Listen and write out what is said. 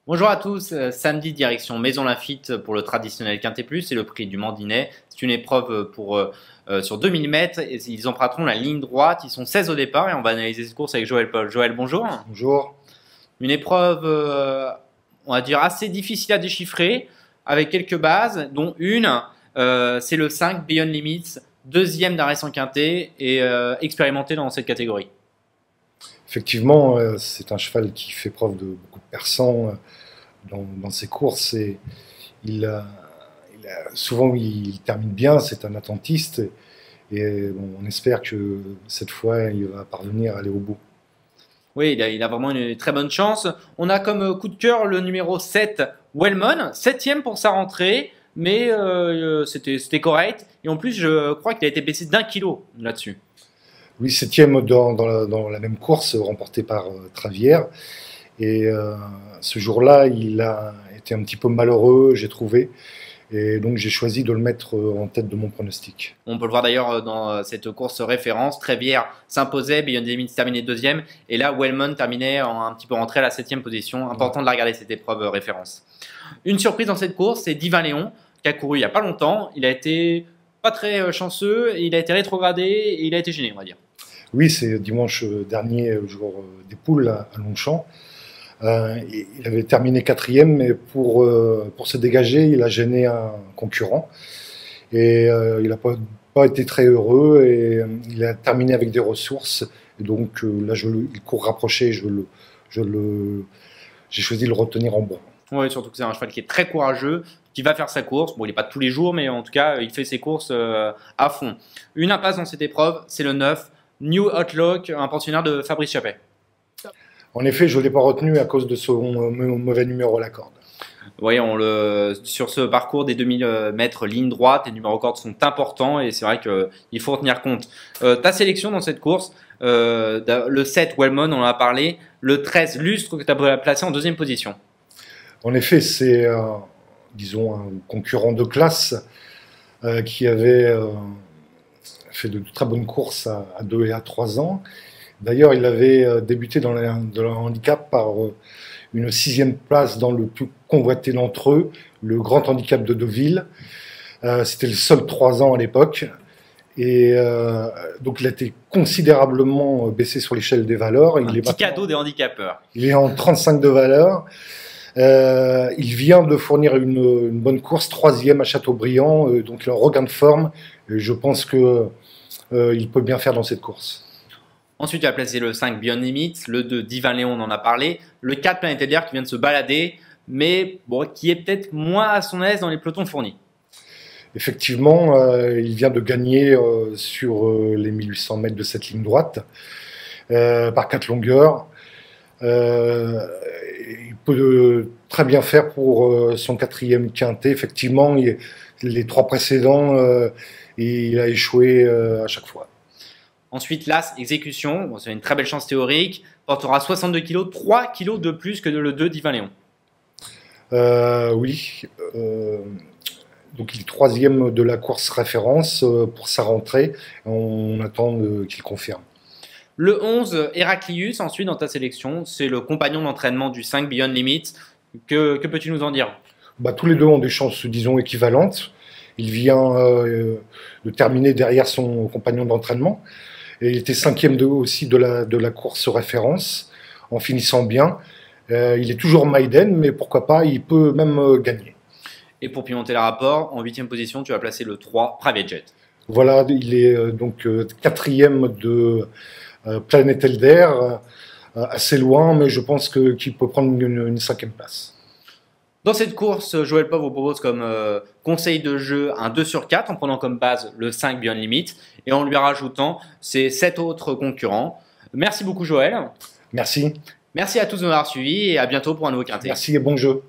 Bonjour à tous, samedi direction Maison Lafitte pour le traditionnel Quintet Plus et le prix du Mandinet. C'est une épreuve sur 2000 mètres et ils emprunteront la ligne droite, ils sont 16 au départ et on va analyser cette course avec Joël Paul. Joël, bonjour. Bonjour. Une épreuve, on va dire, assez difficile à déchiffrer avec quelques bases, dont une, c'est le 5 Beyond Limits, deuxième d'un récent Quintet et expérimenté dans cette catégorie. Effectivement, c'est un cheval qui fait preuve de beaucoup de perçants dans ses courses et souvent il termine bien, c'est un attentiste et bon, on espère que cette fois il va parvenir à aller au bout. Oui, il a vraiment une très bonne chance. On a comme coup de cœur le numéro 7, Wellman, 7e pour sa rentrée, mais c'était correct. Et en plus, je crois qu'il a été baissé d'1 kilo là-dessus. Oui, 7e dans la même course, remportée par Travière. Et ce jour-là, il a été un petit peu malheureux, j'ai trouvé. Et donc j'ai choisi de le mettre en tête de mon pronostic. On peut le voir d'ailleurs dans cette course référence. Travière s'imposait, Beyond Limits terminait deuxième. Et là, Wellman terminait un petit peu rentré à la 7e position. Important de la regarder cette épreuve référence. Une surprise dans cette course, c'est Divin Léon, qui a couru il n'y a pas longtemps. Il a été pas très chanceux, il a été rétrogradé et il a été gêné, on va dire. Oui, c'est dimanche dernier, jour des poules à Longchamp. Il avait terminé 4e, mais pour se dégager, il a gêné un concurrent. Et il n'a pas été très heureux et il a terminé avec des ressources. Et donc là, il court rapproché, j'ai choisi de le retenir en bon. Oui, surtout que c'est un cheval qui est très courageux, qui va faire sa course. Bon, il n'est pas tous les jours, mais en tout cas, il fait ses courses à fond. Une impasse dans cette épreuve, c'est le 9, New Outlook, un pensionnaire de Fabrice Chappet. En effet, je ne l'ai pas retenu à cause de son mauvais numéro à la corde. Oui, sur ce parcours des 2000 mètres ligne droite, les numéros cordes sont importants et c'est vrai qu'il faut en tenir compte. Ta sélection dans cette course, le 7 Wellman, on en a parlé, le 13 Lustre que tu as placé en deuxième position. En effet, c'est disons un concurrent de classe qui avait fait de très bonnes courses à 2 et à 3 ans. D'ailleurs, il avait débuté dans le handicap par une 6e place dans le plus convoité d'entre eux, le grand handicap de Deauville. C'était le seul 3 ans à l'époque. Et donc, il a été considérablement baissé sur l'échelle des valeurs. Un petit cadeau des handicapeurs. Il est en 35 de valeur. Il vient de fournir une bonne course, 3e à Châteaubriand. Donc, il a un regain de forme. Et je pense qu'il peut bien faire dans cette course. Ensuite, tu as placé le 5 Beyond Limits, le 2 Divin Léon, on en a parlé, le 4 Planétaire qui vient de se balader, mais bon, qui est peut-être moins à son aise dans les pelotons fournis. Effectivement, il vient de gagner sur les 1800 mètres de cette ligne droite par 4 longueurs. Il peut très bien faire pour son 4e quintet. Effectivement, les 3 précédents, il a échoué à chaque fois. Ensuite, l'As, exécution, bon, c'est une très belle chance théorique, portera 62 kg, 3 kg de plus que le 2 Divin Léon. Oui, donc il est 3e de la course référence pour sa rentrée. On attend qu'il confirme. Le 11, Heraclius, ensuite dans ta sélection, c'est le compagnon d'entraînement du 5 Beyond Limits. Que peux-tu nous en dire? Tous les deux ont des chances, disons, équivalentes. Il vient de terminer derrière son compagnon d'entraînement. Et il était 5e aussi de la course référence, en finissant bien. Il est toujours Maiden, mais pourquoi pas, il peut même gagner. Et pour pimenter le rapport, en 8e position, tu as placé le 3, Private Jet. Voilà, il est donc 4e de Planète Elder, assez loin, mais je pense qu'il peut prendre une 5e place. Dans cette course, Joël Paul vous propose comme conseil de jeu un 2 sur 4 en prenant comme base le 5 Beyond Limits et en lui rajoutant ses 7 autres concurrents. Merci beaucoup Joël. Merci. Merci à tous de nous avoir suivis et à bientôt pour un nouveau Quintet. Merci et bon jeu.